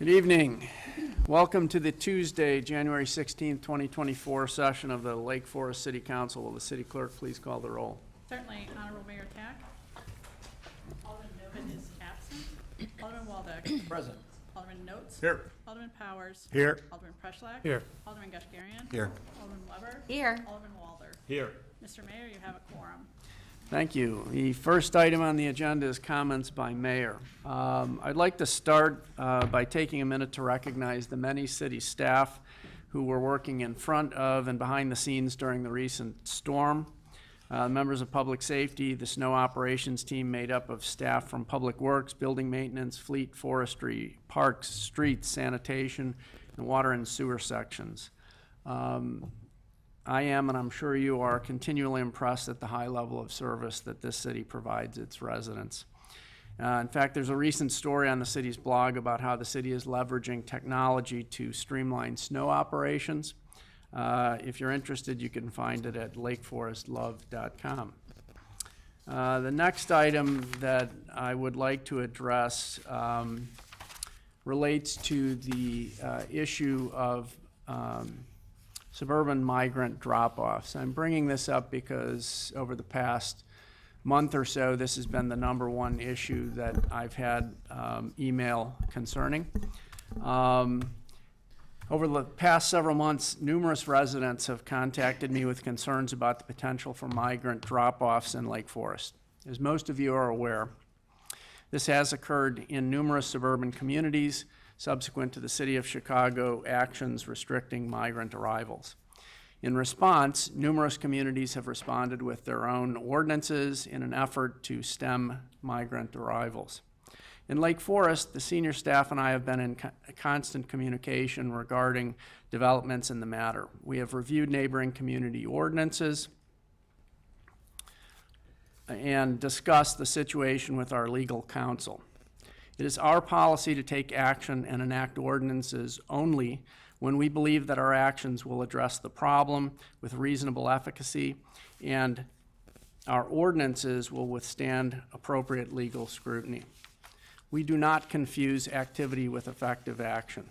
Good evening. Welcome to the Tuesday, January 16th, 2024 session of the Lake Forest City Council. Will the city clerk please call the roll? Certainly. Honorable Mayor Tack. Alderman Novin is absent. Alderman Waldeck. Present. Alderman Notes. Here. Alderman Powers. Here. Alderman Preschlack. Here. Alderman Gushgarian. Here. Alderman Weber. Here. Alderman Walder. Here. Mr. Mayor, you have a quorum. Thank you. The first item on the agenda is comments by mayor. I'd like to start by taking a minute to recognize the many city staff who were working in front of and behind the scenes during the recent storm. Members of public safety, the snow operations team made up of staff from public works, building maintenance, fleet, forestry, parks, streets, sanitation, and water and sewer sections. I am, and I'm sure you are, continually impressed at the high level of service that this city provides its residents. In fact, there's a recent story on the city's blog about how the city is leveraging technology to streamline snow operations. If you're interested, you can find it at lakeforestlove.com. The next item that I would like to address relates to the issue of suburban migrant drop-offs. I'm bringing this up because over the past month or so, this has been the number one issue that I've had email concerning. Over the past several months, numerous residents have contacted me with concerns about the potential for migrant drop-offs in Lake Forest. As most of you are aware, this has occurred in numerous suburban communities subsequent to the City of Chicago actions restricting migrant arrivals. In response, numerous communities have responded with their own ordinances in an effort to stem migrant arrivals. In Lake Forest, the senior staff and I have been in constant communication regarding developments in the matter. We have reviewed neighboring community ordinances and discussed the situation with our legal counsel. It is our policy to take action and enact ordinances only when we believe that our actions will address the problem with reasonable efficacy and our ordinances will withstand appropriate legal scrutiny. We do not confuse activity with effective action.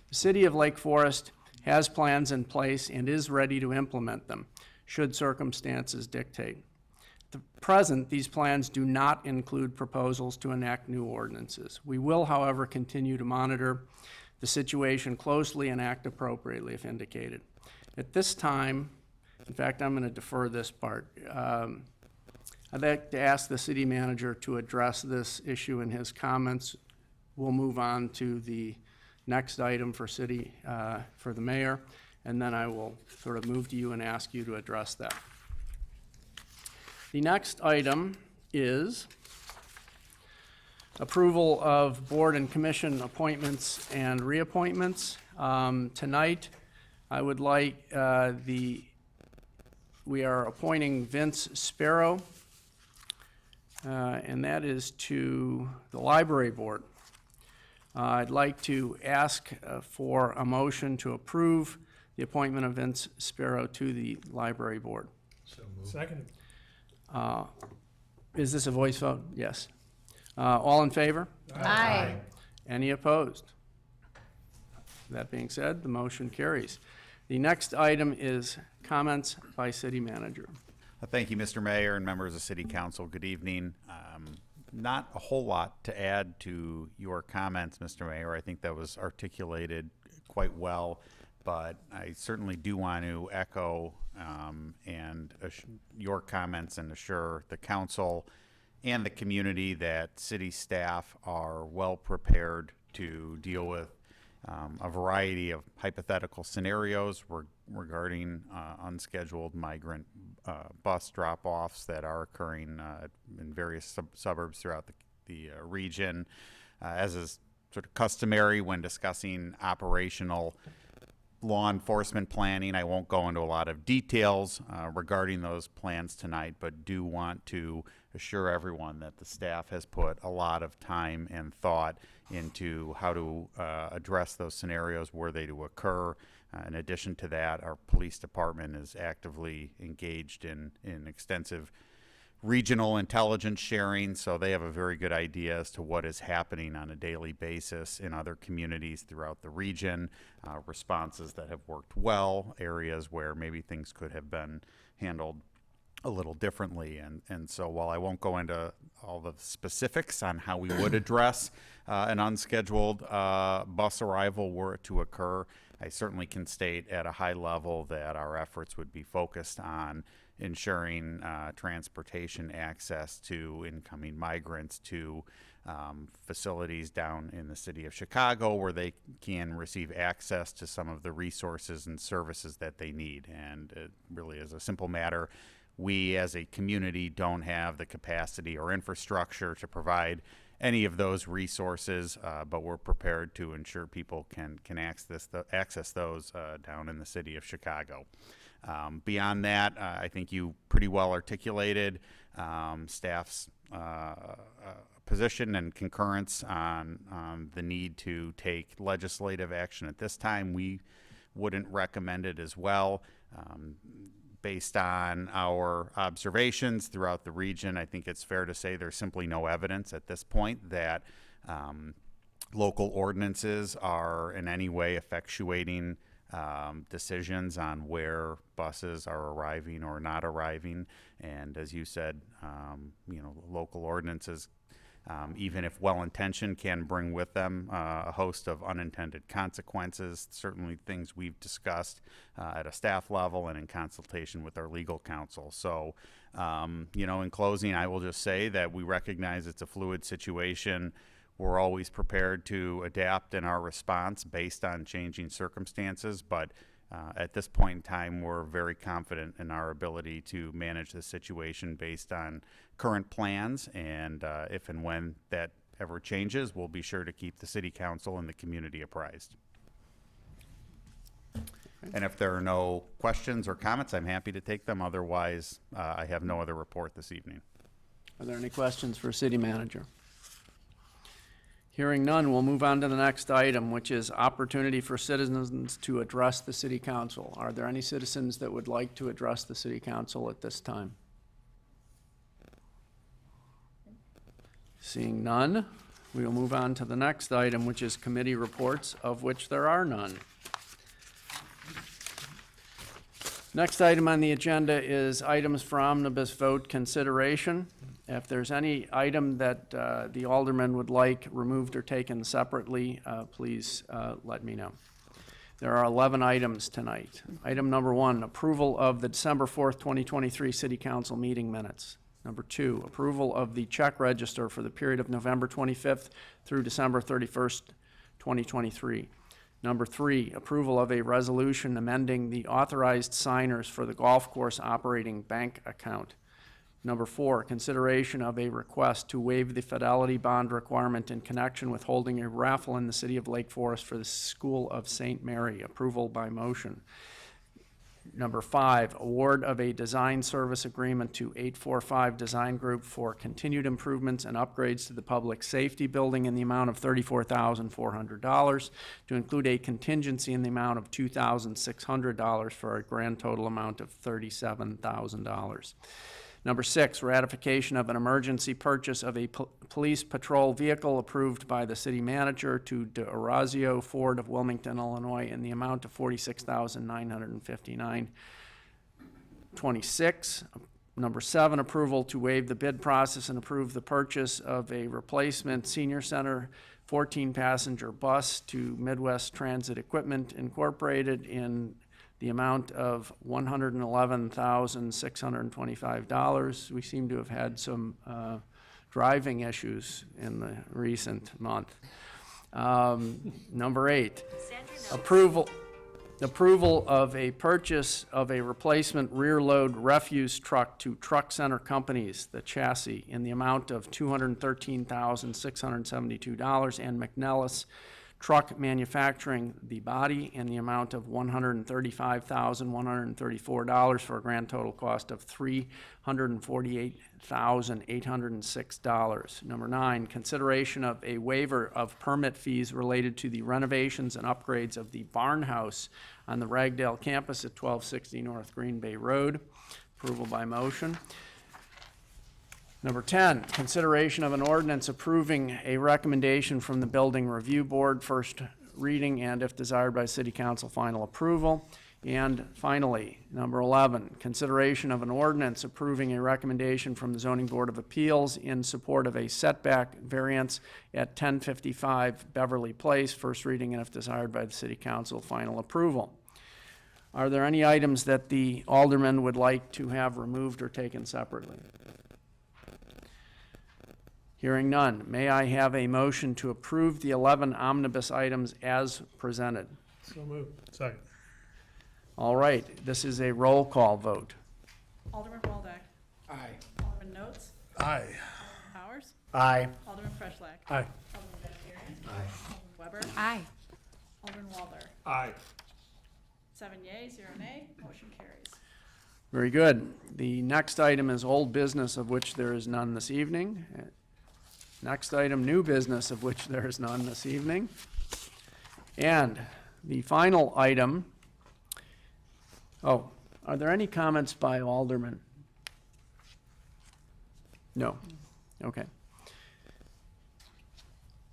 The City of Lake Forest has plans in place and is ready to implement them, should circumstances dictate. At the present, these plans do not include proposals to enact new ordinances. We will, however, continue to monitor the situation closely and act appropriately if indicated. At this time, in fact, I'm going to defer this part. I'd like to ask the city manager to address this issue in his comments. We'll move on to the next item for the mayor, and then I will sort of move to you and ask you to address that. The next item is approval of board and commission appointments and reappointments. Tonight, I would like we are appointing Vince Sparrow, and that is to the library board. I'd like to ask for a motion to approve the appointment of Vince Sparrow to the library board. So moved. Second. Is this a voice vote? Yes. All in favor? Aye. Any opposed? That being said, the motion carries. The next item is comments by city manager. Thank you, Mr. Mayor and members of City Council. Good evening. Not a whole lot to add to your comments, Mr. Mayor. I think that was articulated quite well, but I certainly do want to echo your comments and assure the council and the community that city staff are well prepared to deal with a variety of hypothetical scenarios regarding unscheduled migrant bus drop-offs that are occurring in various suburbs throughout the region. As is sort of customary when discussing operational law enforcement planning, I won't go into a lot of details regarding those plans tonight, but do want to assure everyone that the staff has put a lot of time and thought into how to address those scenarios were they to occur. In addition to that, our police department is actively engaged in extensive regional intelligence sharing, so they have a very good idea as to what is happening on a daily basis in other communities throughout the region, responses that have worked well, areas where maybe things could have been handled a little differently. And so while I won't go into all the specifics on how we would address an unscheduled bus arrival were it to occur, I certainly can state at a high level that our efforts would be focused on ensuring transportation access to incoming migrants to facilities down in the city of Chicago where they can receive access to some of the resources and services that they need. And it really is a simple matter. We as a community don't have the capacity or infrastructure to provide any of those resources, but we're prepared to ensure people can access those down in the city of Chicago. Beyond that, I think you pretty well articulated staff's position and concurrence on the need to take legislative action at this time. We wouldn't recommend it as well. Based on our observations throughout the region, I think it's fair to say there's simply no evidence at this point that local ordinances are in any way effectuating decisions on where buses are arriving or not arriving. And as you said, local ordinances, even if well-intentioned, can bring with them a host of unintended consequences, certainly things we've discussed at a staff level and in consultation with our legal counsel. So, in closing, I will just say that we recognize it's a fluid situation. We're always prepared to adapt in our response based on changing circumstances, but at this point in time, we're very confident in our ability to manage the situation based on current plans, and if and when that ever changes, we'll be sure to keep the city council and the community apprised. And if there are no questions or comments, I'm happy to take them. Otherwise, I have no other report this evening. Are there any questions for city manager? Hearing none, we'll move on to the next item, which is opportunity for citizens to address the city council. Are there any citizens that would like to address the city council at this time? Seeing none, we will move on to the next item, which is committee reports, of which there are none. Next item on the agenda is items for omnibus vote consideration. If there's any item that the alderman would like removed or taken separately, please let me know. There are 11 items tonight. Item number 1, approval of the December 4th, 2023 City Council meeting minutes. Number 2, approval of the check register for the period of November 25th through December 31st, 2023. Number 3, approval of a resolution amending the authorized signers for the golf course operating bank account. Number 4, consideration of a request to waive the fidelity bond requirement in connection with holding a raffle in the city of Lake Forest for the School of St. Mary. Approval by motion. Number 5, award of a design service agreement to 845 Design Group for continued improvements and upgrades to the public safety building in the amount of $34,400 to include a contingency in the amount of $2,600 for a grand total amount of $37,000. Number 6, ratification of an emergency purchase of a police patrol vehicle approved by the city manager to De Orazio Ford of Wilmington, Illinois, in the amount of $46,959.26. Number 7, approval to waive the bid process and approve the purchase of a replacement senior center 14-passenger bus to Midwest Transit Equipment Incorporated in the amount of $111,625. We seem to have had some driving issues in the recent month. Number 8, approval of a purchase of a replacement rear load refuse truck to Truck Center Companies, the chassis, in the amount of $213,672, and McNellis Truck Manufacturing the body in the amount of $135,134 for a grand total cost of $348,806. Number 9, consideration of a waiver of permit fees related to the renovations and upgrades of the barn house on the Ragdale campus at 1260 North Green Bay Road. Approval by motion. Number 10, consideration of an ordinance approving a recommendation from the Building Review Board, first reading, and if desired by City Council, final approval. And finally, number 11, consideration of an ordinance approving a recommendation from the Zoning Board of Appeals in support of a setback variance at 1055 Beverly Place, first reading, and if desired by the City Council, final approval. Are there any items that the alderman would like to have removed or taken separately? Hearing none, may I have a motion to approve the 11 omnibus items as presented? So moved. Second. All right, this is a roll call vote. Alderman Waldeck. Aye. Alderman Notes. Aye. Alderman Powers. Aye. Alderman Freshlack. Aye. Alderman Vanderhaeren. Alderman Weber. Aye. Alderman Walder. Aye. 7 yea, 0 nay, motion carries. Very good. The next item is old business, of which there is none this evening. Next item, new business, of which there is none this evening. And the final item, oh, are there any comments by aldermen? No. Okay.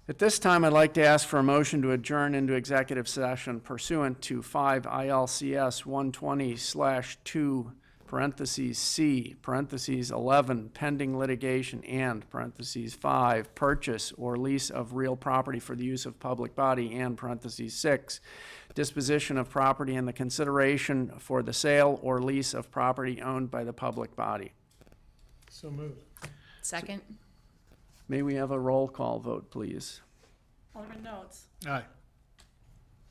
At this time, I'd like to ask for a motion to adjourn into executive session pursuant to 5 ILCS 120/2 parentheses C, parentheses 11, pending litigation, and parentheses 5, purchase or lease of real property for the use of public body, and parentheses 6, disposition of property and the consideration for the sale or lease of property owned by the public body. So moved. Second. May we have a roll call vote, please? Alderman Notes. Aye.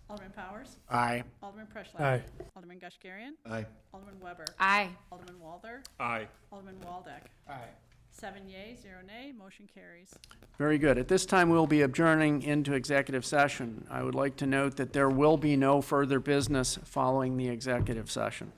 Alderman Powers. Aye. Alderman Preschlack. Aye. Alderman Gushgarian. Aye. Alderman Weber. Aye. Alderman Walder. Aye. Alderman Waldeck. Aye. 7 yea, 0 nay, motion carries. Very good. At this time, we'll be adjourning into executive session. I would like to note that there will be no further business following the executive session.